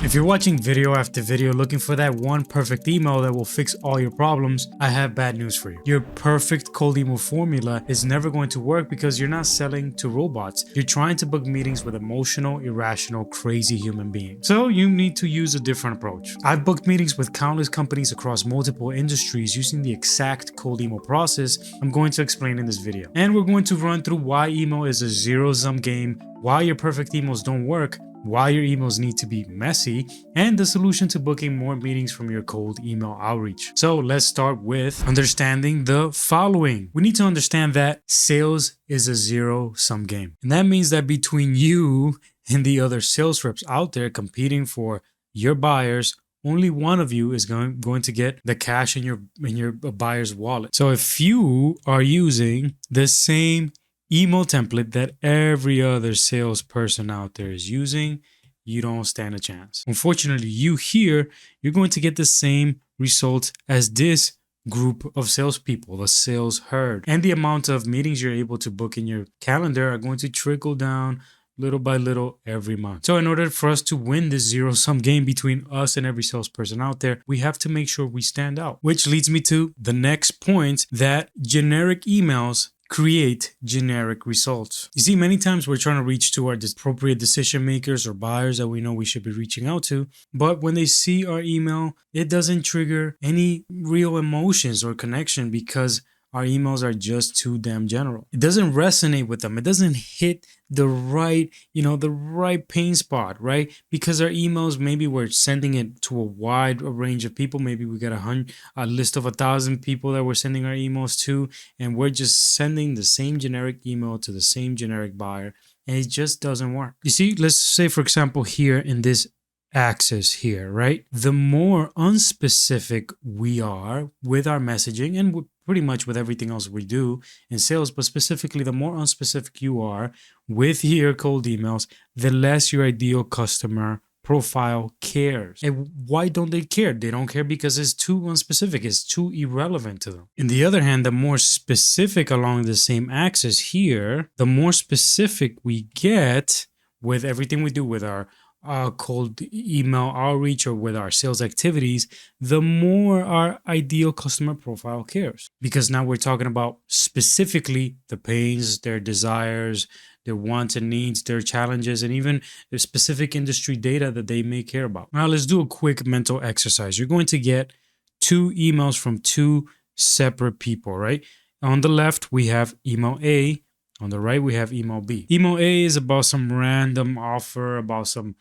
If you're watching video after video looking for that one perfect email that will fix all your problems, I have bad news for you. Your perfect cold email formula is never going to work because you're not selling to robots. You're trying to book meetings with emotional, irrational, crazy human beings. So you need to use a different approach. I've booked meetings with countless companies across multiple industries using the exact cold email process I'm going to explain in this video. And we're going to run through why email is a zero-sum game, why your perfect emails don't work, why your emails need to be messy, and the solution to booking more meetings from your cold email outreach. So let's start with understanding the following. We need to understand that sales is a zero-sum game. And that means that between you and the other sales reps out there competing for your buyers, only one of you is going to get the cash in your buyer's wallet. So if you are using the same email template that every other salesperson out there is using, you don't stand a chance. Unfortunately, you're going to get the same results as this group of salespeople, the sales herd. And the amount of meetings you're able to book in your calendar are going to trickle down little by little every month. So in order for us to win this zero-sum game between us and every salesperson out there, we have to make sure we stand out. Which leads me to the next point, that generic emails create generic results. You see, many times we're trying to reach to our appropriate decision makers or buyers that we know we should be reaching out to, but when they see our email, it doesn't trigger any real emotions or connection because our emails are just too damn general. It doesn't resonate with them. It doesn't hit the right, the right pain spot, right? Because our emails, maybe we're sending it to a wide range of people. Maybe we got a list of 1,000 people that we're sending our emails to, and we're just sending the same generic email to the same generic buyer, and it just doesn't work. You see, let's say, for example, here in this axis here, right? The more unspecific we are with our messaging, and pretty much with everything else we do in sales, but specifically the more unspecific you are with your cold emails, the less your ideal customer profile cares. And why don't they care? They don't care because it's too unspecific. It's too irrelevant to them. On the other hand, the more specific along the same axis here, the more specific we get with everything we do with our cold email outreach or with our sales activities, the more our ideal customer profile cares. Because now we're talking about specifically the pains, their desires, their wants and needs, their challenges, and even the specific industry data that they may care about. Now let's do a quick mental exercise. You're going to get 2 emails from 2 separate people, right? On the left, we have email A. On the right, we have email B. Email A is about some random offer, about some,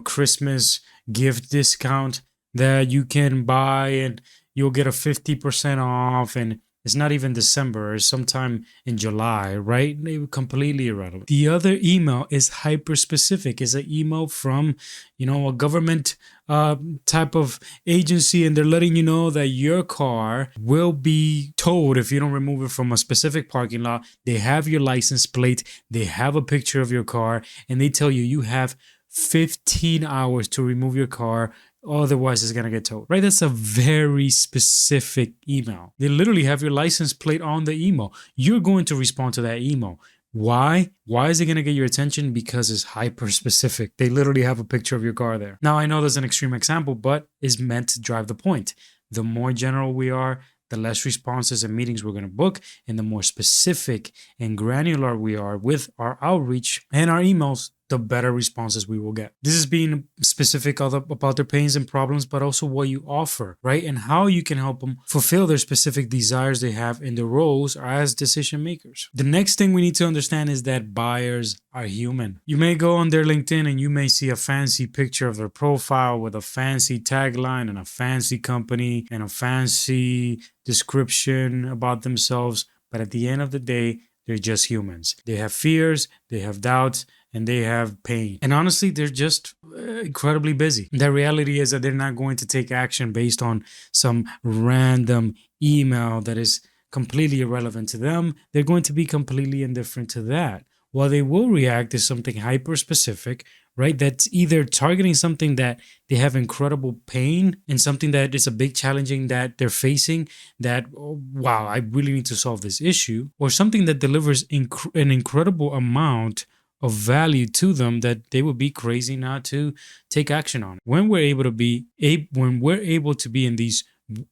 Christmas gift discount that you can buy and you'll get a 50% off, and it's not even December, it's sometime in July, right? They were completely irrelevant. The other email is hyper specific. It's an email from, a government type of agency, and they're letting you know that your car will be towed if you don't remove it from a specific parking lot. They have your license plate, they have a picture of your car, and they tell you you have 15 hours to remove your car, otherwise it's going to get towed, right? That's a very specific email. They literally have your license plate on the email. You're going to respond to that email. Why? Why is it going to get your attention? Because it's hyper specific. They literally have a picture of your car there. Now, I know that's an extreme example, but it's meant to drive the point. The more general we are, the less responses and meetings we're going to book, and the more specific and granular we are with our outreach and our emails, the better responses we will get. This is being specific about their pains and problems, but also what you offer, right? And how you can help them fulfill their specific desires they have in their roles as decision makers. The next thing we need to understand is that buyers are human. You may go on their LinkedIn and you may see a fancy picture of their profile with a fancy tagline and a fancy company and a fancy description about themselves. But at the end of the day, they're just humans. They have fears, they have doubts, and they have pain. And honestly, they're just incredibly busy. The reality is that they're not going to take action based on some random email that is completely irrelevant to them. They're going to be completely indifferent to that. While they will react to something hyper specific, right? That's either targeting something that they have incredible pain and something that is a big challenging that they're facing that, oh, wow, I really need to solve this issue, or something that delivers an incredible amount of value to them that they would be crazy not to take action on it. When we're able to be in these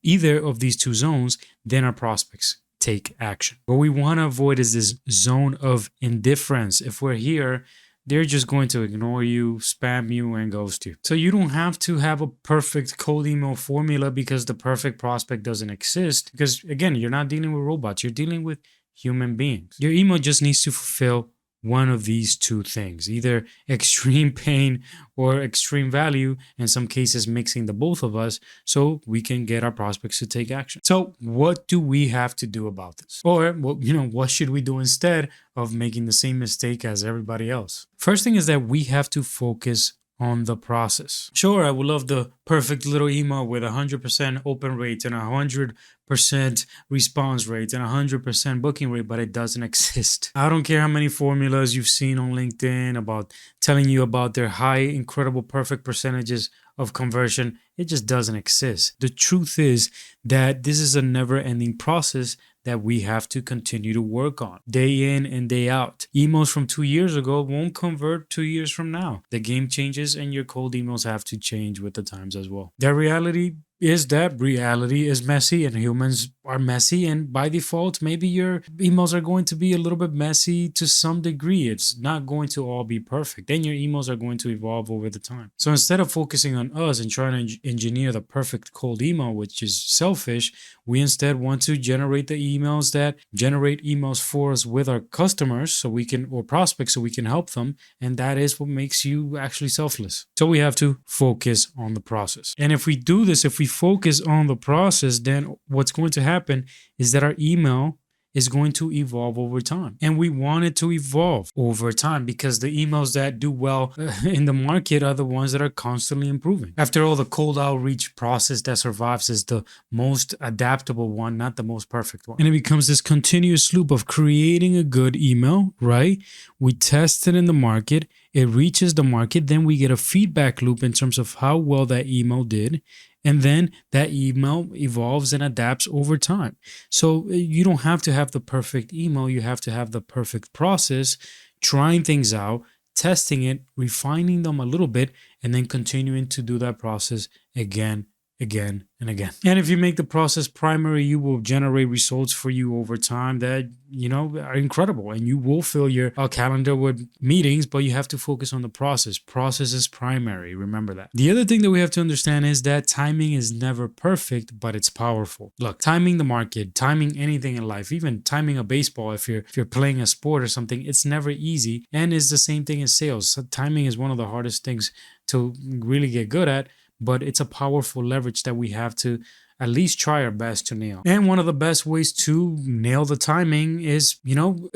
either of these two zones, then our prospects take action. What we want to avoid is this zone of indifference. If we're here, they're just going to ignore you, spam you, and ghost you. So you don't have to have a perfect cold email formula because the perfect prospect doesn't exist. Because again, you're not dealing with robots, you're dealing with human beings. Your email just needs to fulfill one of these two things, either extreme pain or extreme value, in some cases mixing the both of us, so we can get our prospects to take action. So what do we have to do about this? Or what should we do instead of making the same mistake as everybody else? First thing is that we have to focus on the process. Sure, I would love the perfect little email with 100% open rate and 100% response rate and 100% booking rate, but it doesn't exist. I don't care how many formulas you've seen on LinkedIn about telling you about their high, incredible, perfect percentages of conversion. It just doesn't exist. The truth is that this is a never-ending process that we have to continue to work on day in and day out. Emails from 2 years ago won't convert 2 years from now. The game changes and your cold emails have to change with the times as well. The reality is that reality is messy and humans are messy, and by default maybe your emails are going to be a little bit messy to some degree. It's not going to all be perfect. Then your emails are going to evolve over the time. So instead of focusing on us and trying to engineer the perfect cold email, which is selfish, we instead want to generate the emails that generate emails for us with our customers or prospects so we can help them, and that is what makes you actually selfless. So we have to focus on the process. And if we do this, if we focus on the process, then what's going to happen is that our email is going to evolve over time. And we want it to evolve over time because the emails that do well in the market are the ones that are constantly improving. After all, the cold outreach process that survives is the most adaptable one, not the most perfect one. And it becomes this continuous loop of creating a good email, right? We test it in the market, it reaches the market, then we get a feedback loop in terms of how well that email did. And then that email evolves and adapts over time. So you don't have to have the perfect email. You have to have the perfect process, trying things out, testing it, refining them a little bit, and then continuing to do that process again, and again. And if you make the process primary, you will generate results for you over time that, are incredible. And you will fill your calendar with meetings, but you have to focus on the process. Process is primary. Remember that. The other thing that we have to understand is that timing is never perfect, but it's powerful. Look, timing the market, timing anything in life, even timing a baseball, if you're playing a sport or something, it's never easy. And it's the same thing in sales. So timing is one of the hardest things to really get good at, but it's a powerful leverage that we have to at least try our best to nail. And one of the best ways to nail the timing is,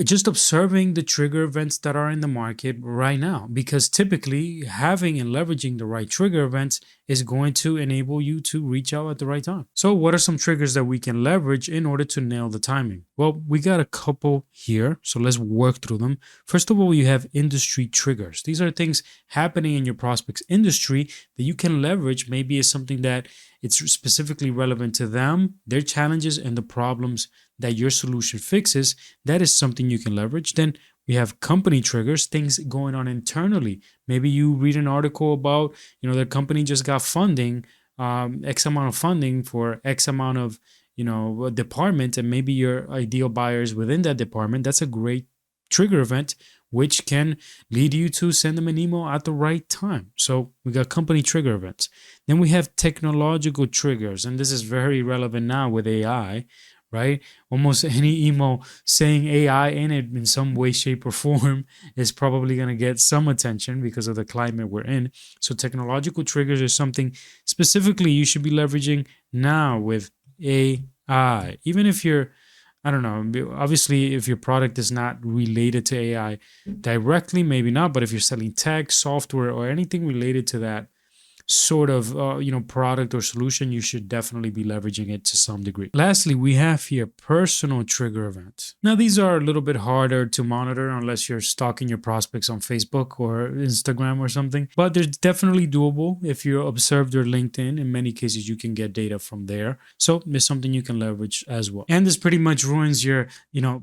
just observing the trigger events that are in the market right now, because typically having and leveraging the right trigger events is going to enable you to reach out at the right time. So what are some triggers that we can leverage in order to nail the timing? Well, we got a couple here, so let's work through them. First of all, you have industry triggers. These are things happening in your prospect's industry that you can leverage. Maybe it's something that it's specifically relevant to them, their challenges, and the problems that your solution fixes. That is something you can leverage. Then we have company triggers, things going on internally. Maybe you read an article about, their company just got funding, X amount of funding for X amount of, a department, and maybe your ideal buyers within that department. That's a great trigger event, which can lead you to send them an email at the right time. So we got company trigger events. Then we have technological triggers, and this is very relevant now with AI, right? Almost any email saying AI in it in some way, shape, or form is probably going to get some attention because of the climate we're in. So technological triggers are something specifically you should be leveraging now with AI. Even if you're, obviously if your product is not related to AI directly, maybe not, but if you're selling tech, software, or anything related to that, sort of product or solution, you should definitely be leveraging it to some degree. Lastly, we have here personal trigger events. Now, these are a little bit harder to monitor unless you're stalking your prospects on Facebook or Instagram or something, but they're definitely doable. If you observe their LinkedIn, in many cases you can get data from there, so it's something you can leverage as well. And this pretty much ruins your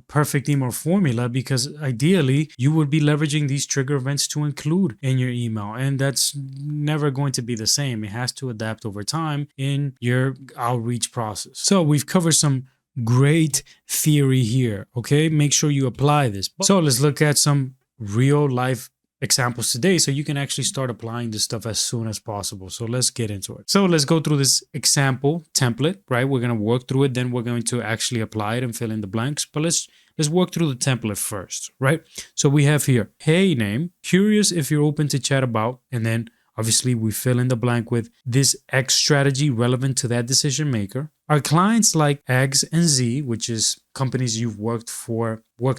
perfect email formula, because ideally you would be leveraging these trigger events to include in your email, and that's never going to be the same. It has to adapt over time in your outreach process. So we've covered some great theory here. Okay, make sure you apply this. So let's look at some real life examples today so you can actually start applying this stuff as soon as possible. So let's get into it. So let's go through this example template, right? We're going to work through it, then we're going to actually apply it and fill in the blanks. But let's work through the template first, right? So we have here, hey name, curious if you're open to chat about, and then obviously we fill in the blank with this X strategy relevant to that decision maker. Our clients like X and Z, which is companies you've worked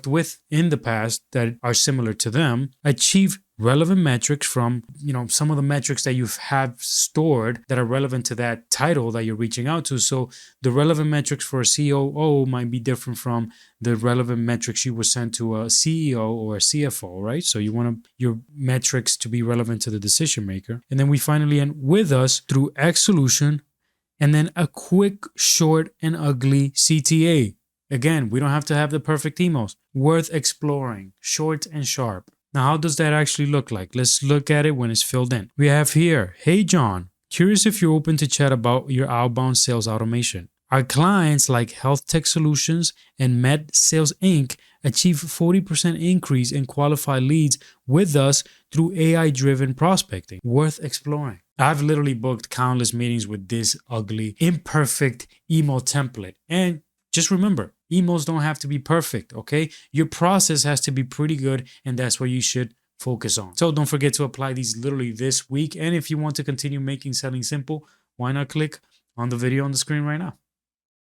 with in the past that are similar to them, achieve relevant metrics from, some of the metrics that you have stored that are relevant to that title that you're reaching out to. So the relevant metrics for a COO might be different from the relevant metrics you were sent to a CEO or a CFO, right? So you want your metrics to be relevant to the decision maker. And then we finally end with us through X solution, and then a quick, short, and ugly CTA. Again, we don't have to have the perfect emails. Worth exploring, short and sharp. Now, how does that actually look like? Let's look at it when it's filled in. We have here, hey John, curious if you're open to chat about your outbound sales automation. Our clients like Health Tech Solutions and Med Sales Inc. achieve 40% increase in qualified leads with us through AI-driven prospecting. Worth exploring. I've literally booked countless meetings with this ugly, imperfect email template. And just remember, emails don't have to be perfect, okay? Your process has to be pretty good, and that's what you should focus on. So don't forget to apply these literally this week. And if you want to continue making selling simple, why not click on the video on the screen right now?